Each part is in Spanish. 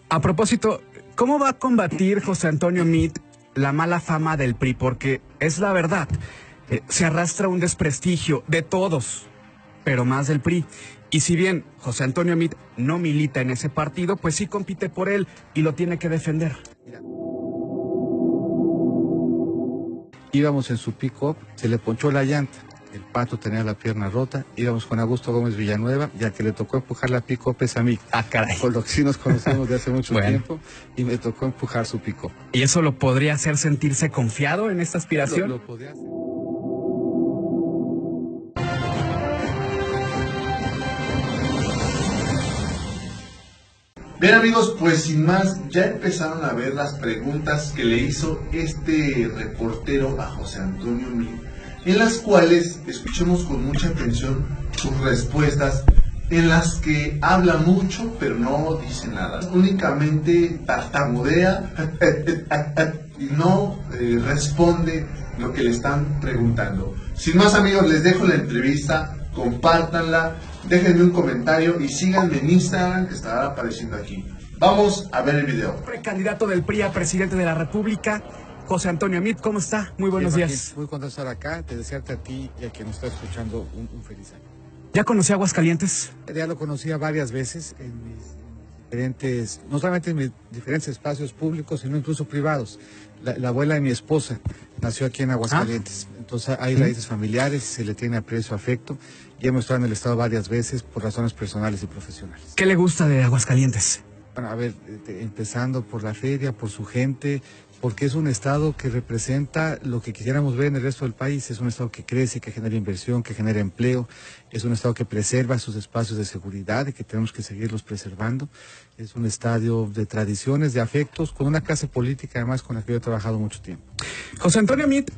A propósito, ¿cómo va a combatir José Antonio Meade la mala fama del PRI? Porque es la verdad, se arrastra un desprestigio de todos, pero más del PRI. Y si bien José Antonio Meade no milita en ese partido, pues sí compite por él y lo tiene que defender. Mira. Íbamos en su pick-up, se le ponchó la llanta, el Pato tenía la pierna rota, íbamos con Augusto Gómez Villanueva, ya que le tocó empujar la pick-up es a mí. Ah, caray. Por lo que sí nos conocemos de hace mucho tiempo, y me tocó empujar su pick-up. ¿Y eso lo podría hacer sentirse confiado en esta aspiración? Lo podría hacer. Bien amigos, pues sin más, ya empezaron a ver las preguntas que le hizo este reportero a José Antonio Meade, en las cuales escuchemos con mucha atención sus respuestas, en las que habla mucho pero no dice nada, únicamente tartamudea y no responde lo que le están preguntando. Sin más amigos, les dejo la entrevista, compártanla, déjenme un comentario y síganme en Instagram que estará apareciendo aquí. Vamos a ver el video. Precandidato del PRI a presidente de la República, José Antonio Meade, ¿cómo está? Muy buenos días. Muy contento de estar acá, de desearte a ti y a quien nos está escuchando un feliz año. ¿Ya conocí Aguascalientes? Ya lo conocía varias veces en mis diferentes, no solamente en mis diferentes espacios públicos, sino incluso privados. La abuela de mi esposa nació aquí en Aguascalientes, entonces hay raíces familiares, se le tiene aprecio, afecto, y hemos estado en el estado varias veces por razones personales y profesionales. ¿Qué le gusta de Aguascalientes? Bueno, a ver, empezando por la feria, por su gente, porque es un estado que representa lo que quisiéramos ver en el resto del país. Es un estado que crece, que genera inversión, que genera empleo. Es un estado que preserva sus espacios de seguridad y que tenemos que seguirlos preservando. Es un estadio de tradiciones, de afectos, con una clase política además con la que yo he trabajado mucho tiempo. José Antonio Meade,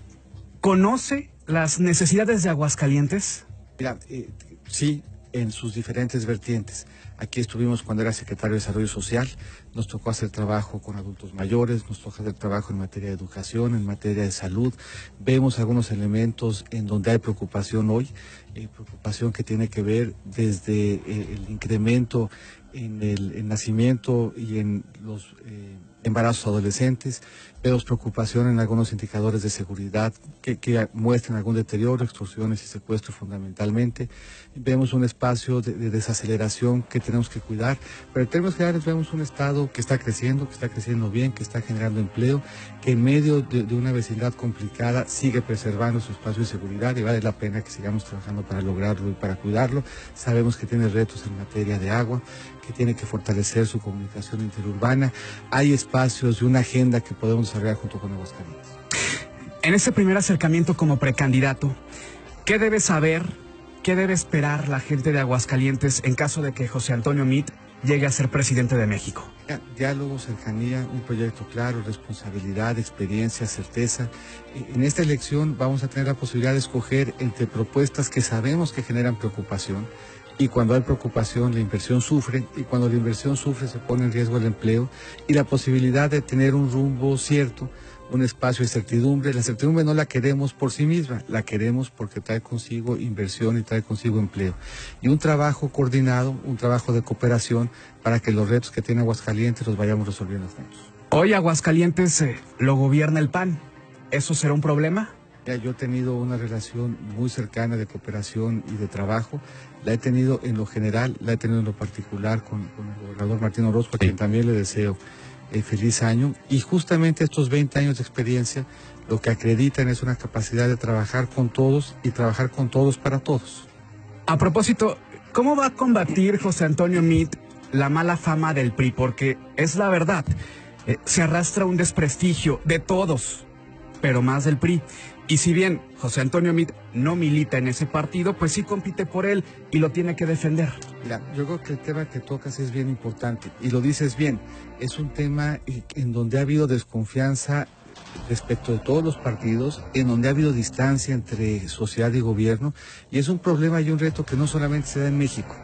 ¿conoce las necesidades de Aguascalientes? Mira, sí, en sus diferentes vertientes. Aquí estuvimos cuando era secretario de Desarrollo Social, nos tocó hacer trabajo con adultos mayores, nos tocó hacer trabajo en materia de educación, en materia de salud. Vemos algunos elementos en donde hay preocupación hoy, preocupación que tiene que ver desde el incremento en el nacimiento y en los embarazos adolescentes. Vemos preocupación en algunos indicadores de seguridad que muestran algún deterioro, extorsiones y secuestros fundamentalmente. Vemos un espacio de desaceleración que tenemos que cuidar, pero en términos generales vemos un estado que está creciendo bien, que está generando empleo, que en medio de una vecindad complicada sigue preservando su espacio de seguridad y vale la pena que sigamos trabajando para lograrlo y para cuidarlo. Sabemos que tiene retos en materia de agua, que tiene que fortalecer su comunicación interurbana. Hay espacios y una agenda que podemos desarrollar junto con Aguascalientes. En ese primer acercamiento como precandidato, ¿qué debe saber, qué debe esperar la gente de Aguascalientes en caso de que José Antonio Meade llegue a ser presidente de México? Diálogo, cercanía, un proyecto claro, responsabilidad, experiencia, certeza. En esta elección vamos a tener la posibilidad de escoger entre propuestas que sabemos que generan preocupación, y cuando hay preocupación la inversión sufre, y cuando la inversión sufre se pone en riesgo el empleo y la posibilidad de tener un rumbo cierto, un espacio de certidumbre. La certidumbre no la queremos por sí misma, la queremos porque trae consigo inversión y trae consigo empleo. Y un trabajo coordinado, un trabajo de cooperación para que los retos que tiene Aguascalientes los vayamos resolviendo juntos. Hoy Aguascalientes lo gobierna el PAN. ¿Eso será un problema? Yo he tenido una relación muy cercana de cooperación y de trabajo. La he tenido en lo general, la he tenido en lo particular con el gobernador Martín Orozco, a quien también le deseo feliz año. Y justamente estos 20 años de experiencia lo que acreditan es una capacidad de trabajar con todos y trabajar con todos para todos. A propósito, ¿cómo va a combatir José Antonio Meade la mala fama del PRI? Porque es la verdad, se arrastra un desprestigio de todos, pero más del PRI. Y si bien José Antonio Meade no milita en ese partido, pues sí compite por él y lo tiene que defender. Mira, yo creo que el tema que tocas es bien importante y lo dices bien. Es un tema en donde ha habido desconfianza respecto de todos los partidos, en donde ha habido distancia entre sociedad y gobierno, y es un problema y un reto que no solamente se da en México.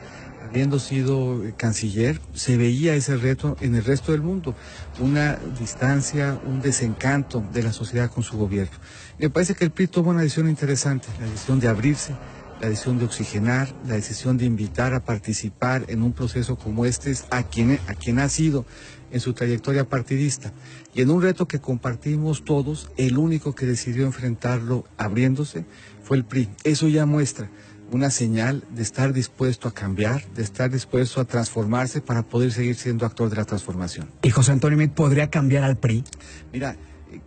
Habiendo sido canciller, se veía ese reto en el resto del mundo, una distancia, un desencanto de la sociedad con su gobierno. Me parece que el PRI tomó una decisión interesante, la decisión de abrirse, la decisión de oxigenar, la decisión de invitar a participar en un proceso como este a quien ha sido en su trayectoria partidista. Y en un reto que compartimos todos, el único que decidió enfrentarlo abriéndose fue el PRI. Eso ya muestra una señal de estar dispuesto a cambiar, de estar dispuesto a transformarse para poder seguir siendo actor de la transformación. ¿Y José Antonio Meade podría cambiar al PRI? Mira,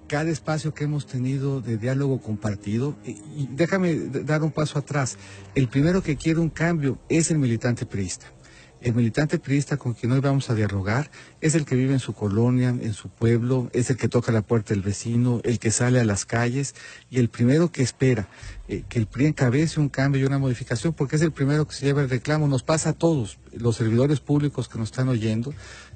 cada espacio que hemos tenido de diálogo compartido, y déjame dar un paso atrás, el primero que quiere un cambio es el militante priista. El militante priista con quien hoy vamos a dialogar es el que vive en su colonia, en su pueblo, es el que toca la puerta del vecino, el que sale a las calles y el primero que espera que el PRI encabece un cambio y una modificación, porque es el primero que se lleva el reclamo. Nos pasa a todos, los servidores públicos que nos están oyendo,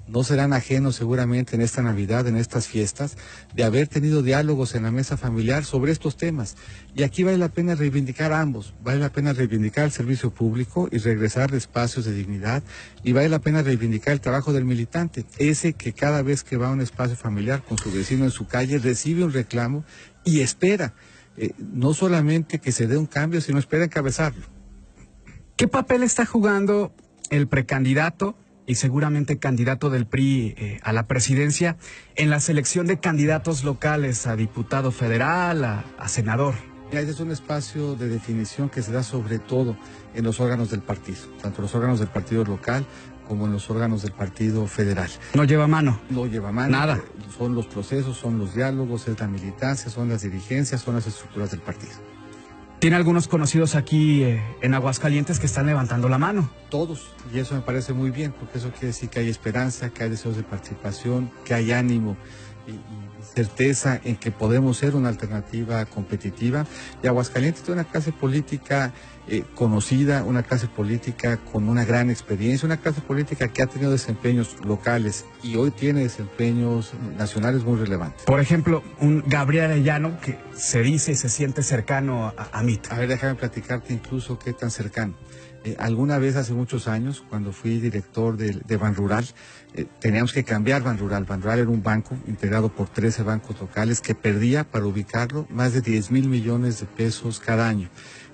no serán ajenos seguramente en esta Navidad, en estas fiestas, de haber tenido diálogos en la mesa familiar sobre estos temas. Y aquí vale la pena reivindicar a ambos, vale la pena reivindicar el servicio público y regresar a espacios de dignidad, y vale la pena reivindicar el trabajo del militante, ese que cada vez que va a un espacio familiar con su vecino en su calle recibe un reclamo y espera, no solamente que se dé un cambio, sino espera encabezarlo. ¿Qué papel está jugando el precandidato y seguramente candidato del PRI a la presidencia en la selección de candidatos locales a diputado federal, a senador? Este es un espacio de definición que se da sobre todo en los órganos del partido, tanto los órganos del partido local como en los órganos del partido federal. ¿No lleva mano? No lleva mano. Nada. Son los procesos, son los diálogos, es la militancia, son las dirigencias, son las estructuras del partido. Tiene algunos conocidos aquí en Aguascalientes que están levantando la mano. Todos, y eso me parece muy bien, porque eso quiere decir que hay esperanza, que hay deseos de participación, que hay ánimo y certeza en que podemos ser una alternativa competitiva. Y Aguascalientes tiene una clase política conocida, una clase política con una gran experiencia, una clase política que ha tenido desempeños locales y hoy tiene desempeños nacionales muy relevantes. Por ejemplo, un Gabriel Arellano que se dice y se siente cercano a Meade. A ver, déjame platicarte incluso qué tan cercano. Alguna vez hace muchos años, cuando fui director de Banrural, teníamos que cambiar Banrural. Banrural era un banco integrado por 13 bancos locales que perdía, para ubicarlo, más de 10,000 millones de pesos cada año,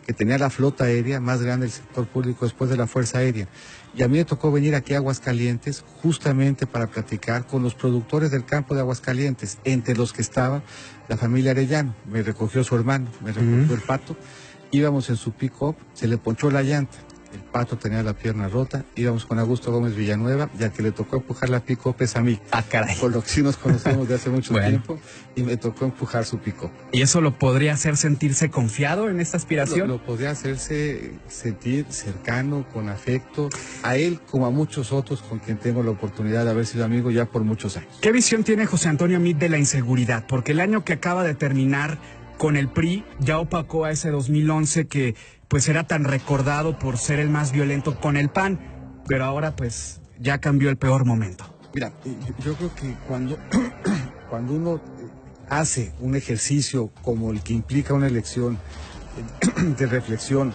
que tenía la flota aérea más grande del sector público después de la Fuerza Aérea. Y a mí me tocó venir aquí a Aguascalientes justamente para platicar con los productores del campo de Aguascalientes, entre los que estaba la familia Arellano. Me recogió su hermano, me recogió el Pato, íbamos en su pick-up, se le ponchó la llanta. El Pato tenía la pierna rota, íbamos con Augusto Gómez Villanueva, ya que le tocó empujar la pick-up es a mí. Ah, caray. Por lo que sí nos conocemos de hace mucho tiempo, y me tocó empujar su pick-up. ¿Y eso lo podría hacer sentirse confiado en esta aspiración? Lo podría hacerse sentir cercano, con afecto, a él como a muchos otros con quien tengo la oportunidad de haber sido amigo ya por muchos años. ¿Qué visión tiene José Antonio Meade de la inseguridad? Porque el año que acaba de terminar con el PRI ya opacó a ese 2011 que pues era tan recordado por ser el más violento con el PAN, pero ahora pues ya cambió el peor momento. Mira, yo creo que cuando uno hace un ejercicio como el que implica una elección de reflexión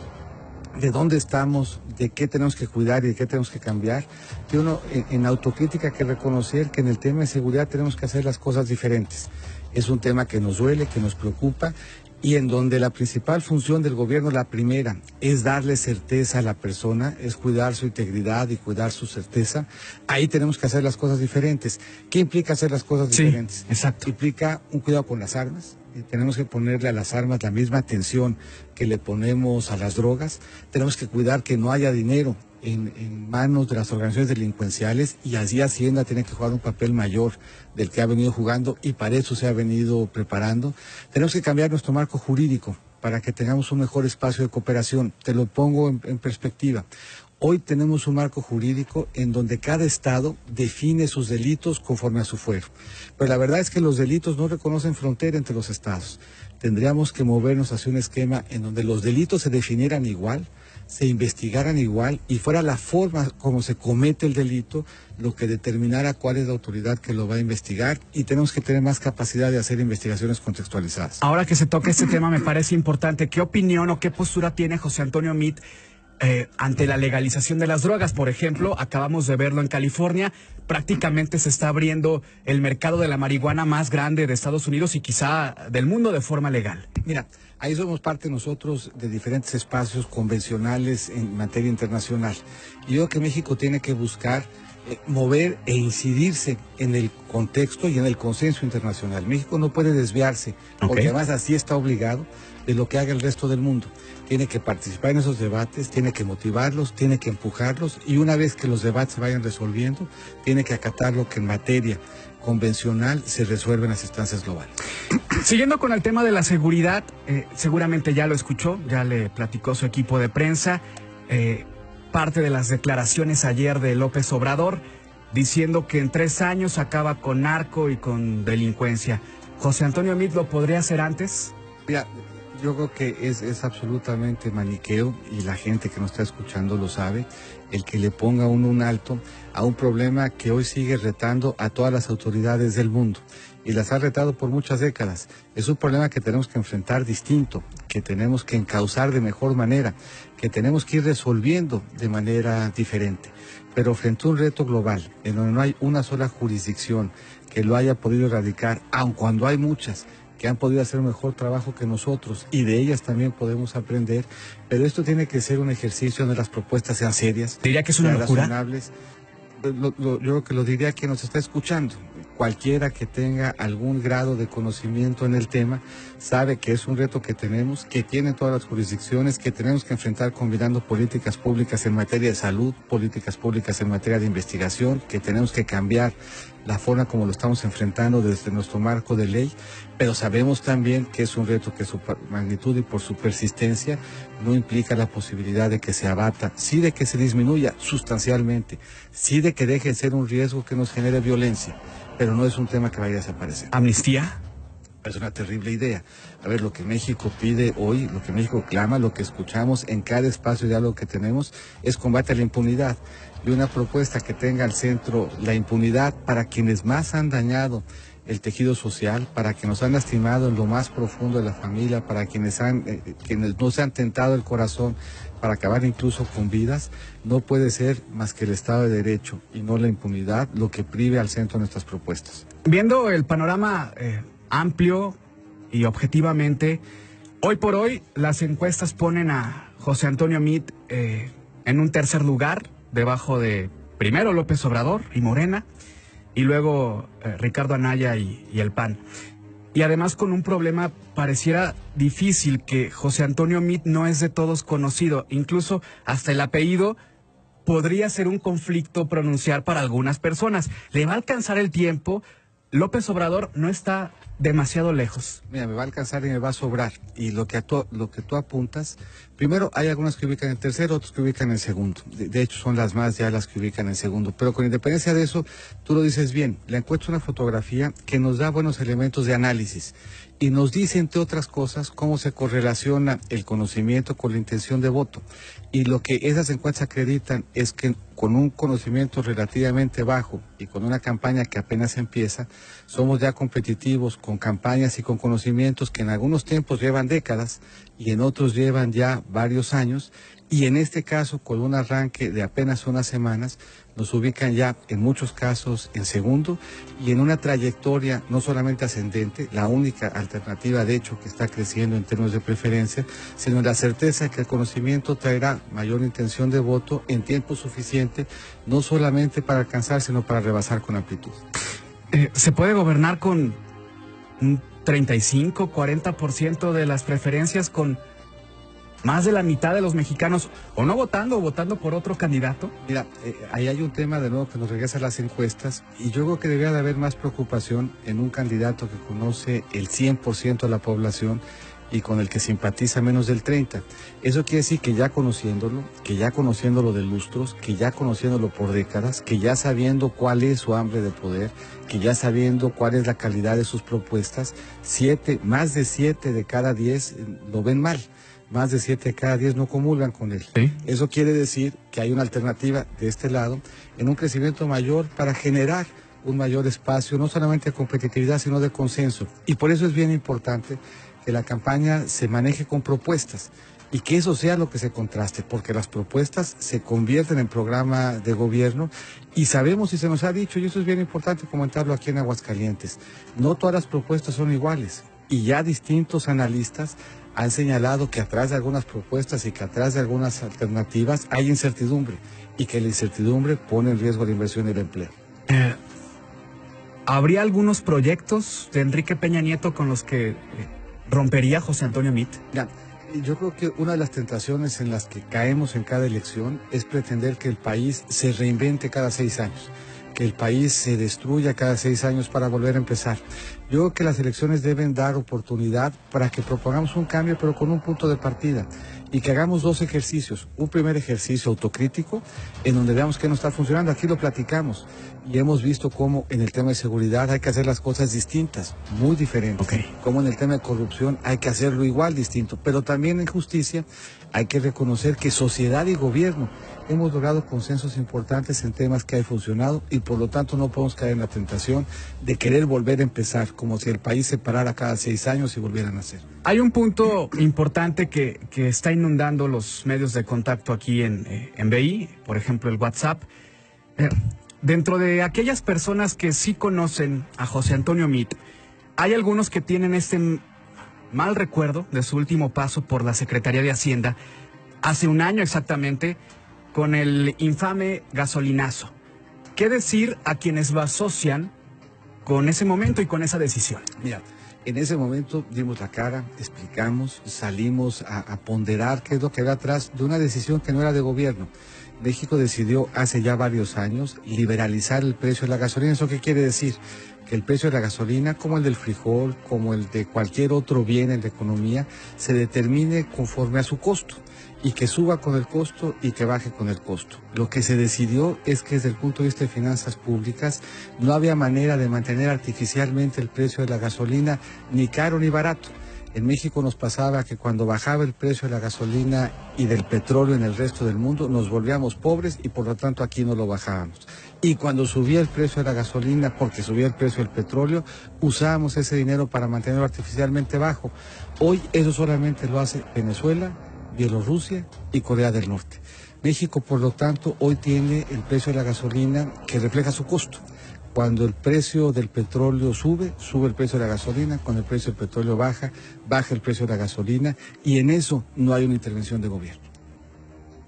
de dónde estamos, de qué tenemos que cuidar y de qué tenemos que cambiar, que uno en autocrítica hay que reconocer que en el tema de seguridad tenemos que hacer las cosas diferentes. Es un tema que nos duele, que nos preocupa, y en donde la principal función del gobierno, la primera, es darle certeza a la persona, es cuidar su integridad y cuidar su certeza. Ahí tenemos que hacer las cosas diferentes. ¿Qué implica hacer las cosas diferentes? Exacto. Implica un cuidado con las armas. Tenemos que ponerle a las armas la misma atención que le ponemos a las drogas. Tenemos que cuidar que no haya dinero en manos de las organizaciones delincuenciales, y así Hacienda tiene que jugar un papel mayor del que ha venido jugando, y para eso se ha venido preparando. Tenemos que cambiar nuestro marco jurídico para que tengamos un mejor espacio de cooperación. Te lo pongo en perspectiva. Hoy tenemos un marco jurídico en donde cada estado define sus delitos conforme a su fuero. Pero la verdad es que los delitos no reconocen frontera entre los estados. Tendríamos que movernos hacia un esquema en donde los delitos se definieran igual, se investigaran igual, y fuera la forma como se comete el delito lo que determinara cuál es la autoridad que lo va a investigar, y tenemos que tener más capacidad de hacer investigaciones contextualizadas. Ahora que se toca este tema me parece importante. ¿Qué opinión o qué postura tiene José Antonio Meade ante la legalización de las drogas. Por ejemplo, acabamos de verlo en California, prácticamente se está abriendo el mercado de la marihuana más grande de Estados Unidos y quizá del mundo de forma legal. Mira, ahí somos parte nosotros de diferentes espacios convencionales en materia internacional. Y yo creo que México tiene que buscar mover e incidirse en el contexto y en el consenso internacional. México no puede desviarse, porque además así está obligado de lo que haga el resto del mundo. Tiene que participar en esos debates, tiene que motivarlos, tiene que empujarlos, y una vez que los debates se vayan resolviendo, tiene que acatar lo que en materia convencional se resuelve en las instancias globales. Siguiendo con el tema de la seguridad, seguramente ya lo escuchó, ya le platicó su equipo de prensa, parte de las declaraciones ayer de López Obrador, diciendo que en 3 años acaba con narco y con delincuencia. ¿José Antonio Meade lo podría hacer antes? Mira, yo creo que es absolutamente maniqueo, y la gente que nos está escuchando lo sabe, el que le ponga un alto a un problema que hoy sigue retando a todas las autoridades del mundo, y las ha retado por muchas décadas. Es un problema que tenemos que enfrentar distinto, que tenemos que encauzar de mejor manera, que tenemos que ir resolviendo de manera diferente. Pero frente a un reto global, en donde no hay una sola jurisdicción que lo haya podido erradicar, aun cuando hay muchas que han podido hacer un mejor trabajo que nosotros, y de ellas también podemos aprender, pero esto tiene que ser un ejercicio donde las propuestas sean serias. ¿Diría que es una locura? Razonables. Yo creo que lo diría quien nos está escuchando. Cualquiera que tenga algún grado de conocimiento en el tema sabe que es un reto que tenemos, que tienen todas las jurisdicciones, que tenemos que enfrentar combinando políticas públicas en materia de salud, políticas públicas en materia de investigación, que tenemos que cambiar la forma como lo estamos enfrentando desde nuestro marco de ley, pero sabemos también que es un reto que su magnitud y por su persistencia no implica la posibilidad de que se abata, sí de que se disminuya sustancialmente, sí de que deje de ser un riesgo que nos genere violencia, pero no es un tema que vaya a desaparecer. ¿Amnistía? Es una terrible idea. A ver, lo que México pide hoy, lo que México clama, lo que escuchamos en cada espacio de diálogo que tenemos, es combate a la impunidad, y una propuesta que tenga al centro la impunidad para quienes más han dañado el tejido social, para quienes nos han lastimado en lo más profundo de la familia, para quienes no se han tentado el corazón para acabar incluso con vidas. No puede ser más que el Estado de Derecho y no la impunidad lo que prive al centro de nuestras propuestas. Viendo el panorama amplio y objetivamente, hoy por hoy las encuestas ponen a José Antonio Meade en un tercer lugar, debajo de primero López Obrador y Morena, y luego Ricardo Anaya y el PAN. Y además con un problema, pareciera difícil, que José Antonio Meade no es de todos conocido, incluso hasta el apellido podría ser un conflicto pronunciar para algunas personas. ¿Le va a alcanzar el tiempo? López Obrador no está demasiado lejos. Mira, me va a alcanzar y me va a sobrar. Y lo que tú apuntas, primero hay algunas que ubican en tercero, otros que ubican en segundo. De hecho, son las más ya las que ubican en segundo. Pero con independencia de eso, tú lo dices bien, la encuesta es una fotografía que nos da buenos elementos de análisis y nos dice, entre otras cosas, cómo se correlaciona el conocimiento con la intención de voto. Y lo que esas encuestas acreditan es que con un conocimiento relativamente bajo y con una campaña que apenas empieza, somos ya competitivos con campañas y con conocimientos que en algunos tiempos llevan décadas y en otros llevan ya varios años, y en este caso, con un arranque de apenas unas semanas, nos ubican ya en muchos casos en segundo y en una trayectoria no solamente ascendente, la única alternativa de hecho que está creciendo en términos de preferencia, sino en la certeza de que el conocimiento traerá mayor intención de voto en tiempo suficiente, no solamente para alcanzar, sino para rebasar con amplitud. ¿Se puede gobernar con un 35, 40% de las preferencias, con más de la mitad de los mexicanos o no votando o votando por otro candidato? Mira, ahí hay un tema de nuevo que nos regresa a las encuestas, y yo creo que debería de haber más preocupación en un candidato que conoce el 100% de la población y con el que simpatiza menos del 30%. Eso quiere decir que ya conociéndolo de lustros, que ya conociéndolo por décadas, que ya sabiendo cuál es su hambre de poder, que ya sabiendo cuál es la calidad de sus propuestas, más de 7 de cada 10 lo ven mal. Más de 7 de cada 10 no comulgan con él. ¿Sí? Eso quiere decir que hay una alternativa de este lado en un crecimiento mayor para generar un mayor espacio, no solamente de competitividad, sino de consenso. Y por eso es bien importante que la campaña se maneje con propuestas y que eso sea lo que se contraste, porque las propuestas se convierten en programa de gobierno y sabemos y se nos ha dicho, y eso es bien importante comentarlo aquí en Aguascalientes, no todas las propuestas son iguales y ya distintos analistas han señalado que atrás de algunas propuestas y que atrás de algunas alternativas hay incertidumbre y que la incertidumbre pone en riesgo la inversión y el empleo. ¿Habría algunos proyectos de Enrique Peña Nieto con los que rompería José Antonio Meade? Ya, yo creo que una de las tentaciones en las que caemos en cada elección es pretender que el país se reinvente cada 6 años, que el país se destruya cada 6 años para volver a empezar. Yo creo que las elecciones deben dar oportunidad para que propongamos un cambio, pero con un punto de partida, y que hagamos 2 ejercicios. Un primer ejercicio autocrítico, en donde veamos qué no está funcionando. Aquí lo platicamos y hemos visto cómo en el tema de seguridad hay que hacer las cosas distintas, muy diferentes. Como en el tema de corrupción hay que hacerlo igual, distinto. Pero también en justicia hay que reconocer que sociedad y gobierno hemos logrado consensos importantes en temas que han funcionado y por lo tanto no podemos caer en la tentación de querer volver a empezar, como si el país se parara cada 6 años y volviera a nacer. Hay un punto importante que está inundando los medios de contacto aquí en BI, por ejemplo el WhatsApp. Dentro de aquellas personas que sí conocen a José Antonio Meade, hay algunos que tienen este mal recuerdo de su último paso por la Secretaría de Hacienda, hace un año exactamente, con el infame gasolinazo. ¿Qué decir a quienes lo asocian con ese momento y con esa decisión? Mira, en ese momento dimos la cara, explicamos, salimos a ponderar qué es lo que había atrás de una decisión que no era de gobierno. México decidió hace ya varios años liberalizar el precio de la gasolina. ¿Eso qué quiere decir? Que el precio de la gasolina, como el del frijol, como el de cualquier otro bien en la economía, se determine conforme a su costo y que suba con el costo y que baje con el costo. Lo que se decidió es que desde el punto de vista de finanzas públicas no había manera de mantener artificialmente el precio de la gasolina ni caro ni barato. En México nos pasaba que cuando bajaba el precio de la gasolina y del petróleo en el resto del mundo nos volvíamos pobres y por lo tanto aquí no lo bajábamos. Y cuando subía el precio de la gasolina, porque subía el precio del petróleo, usábamos ese dinero para mantenerlo artificialmente bajo. Hoy eso solamente lo hace Venezuela, Bielorrusia y Corea del Norte. México, por lo tanto, hoy tiene el precio de la gasolina que refleja su costo. Cuando el precio del petróleo sube, sube el precio de la gasolina. Cuando el precio del petróleo baja, baja el precio de la gasolina. Y en eso no hay una intervención de gobierno.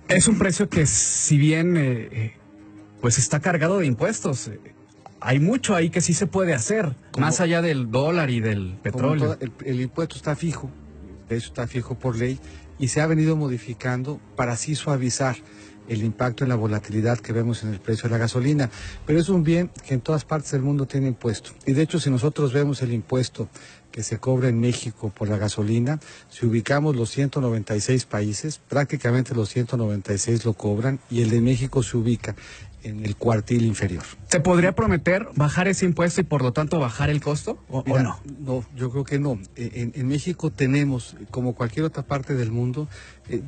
Es un precio que, si bien pues está cargado de impuestos, hay mucho ahí que sí se puede hacer, más allá del dólar y del petróleo. El impuesto está fijo, de hecho está fijo por ley, y se ha venido modificando para así suavizar el impacto en la volatilidad que vemos en el precio de la gasolina. Pero es un bien que en todas partes del mundo tiene impuesto. Y de hecho, si nosotros vemos el impuesto que se cobra en México por la gasolina, si ubicamos los 196 países, prácticamente los 196 lo cobran y el de México se ubica en el cuartil inferior. ¿Se podría prometer bajar ese impuesto y por lo tanto bajar el costo o no? No, yo creo que no. En México tenemos, como cualquier otra parte del mundo,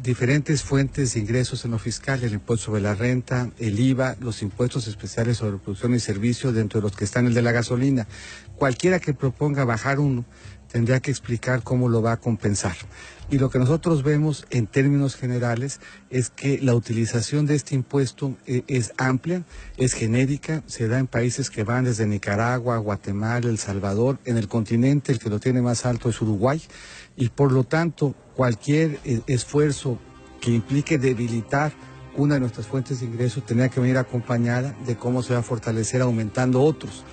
diferentes fuentes de ingresos en lo fiscal, el impuesto sobre la renta, el IVA, los impuestos especiales sobre producción y servicios, dentro de los que están el de la gasolina. Cualquiera que proponga bajar uno tendría que explicar cómo lo va a compensar. Y lo que nosotros vemos en términos generales es que la utilización de este impuesto es amplia, es genérica, se da en países que van desde Nicaragua, Guatemala, El Salvador. En el continente el que lo tiene más alto es Uruguay y por lo tanto cualquier esfuerzo que implique debilitar una de nuestras fuentes de ingresos tendría que venir acompañada de cómo se va a fortalecer aumentando otros.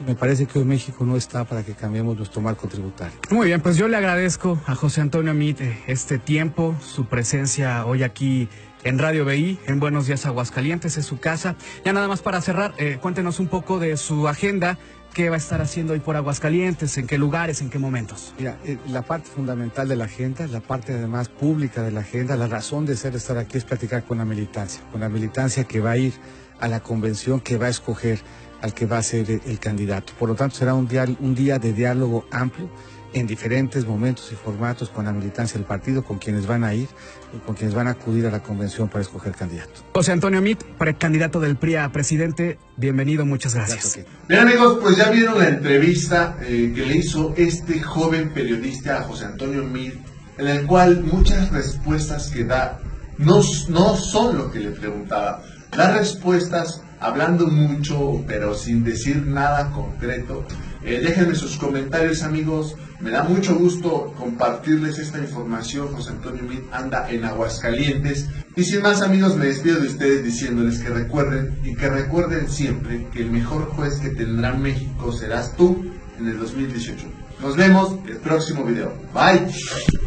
Me parece que hoy México no está para que cambiemos nuestro marco tributario. Muy bien, pues yo le agradezco a José Antonio Meade este tiempo, su presencia hoy aquí en Radio BI, en Buenos Días Aguascalientes, es su casa. Ya nada más para cerrar, cuéntenos un poco de su agenda, qué va a estar haciendo hoy por Aguascalientes, en qué lugares, en qué momentos. Mira, la parte fundamental de la agenda, la parte además pública de la agenda, la razón de ser estar aquí es platicar con la militancia que va a ir a la convención que va a escoger al que va a ser el candidato. Por lo tanto, será un día de diálogo amplio en diferentes momentos y formatos con la militancia del partido, con quienes van a ir y con quienes van a acudir a la convención para escoger candidato. José Antonio Meade, precandidato del PRI a presidente, bienvenido, muchas gracias. Bien amigos, pues ya vieron la entrevista que le hizo este joven periodista a José Antonio Meade en el cual muchas respuestas que da no son lo que le preguntaba. Las respuestas hablando mucho, pero sin decir nada concreto. Déjenme sus comentarios, amigos. Me da mucho gusto compartirles esta información. José Antonio Meade anda en Aguascalientes. Y sin más, amigos, me despido de ustedes diciéndoles que recuerden siempre que el mejor juez que tendrá México serás tú en el 2018. Nos vemos en el próximo video. Bye.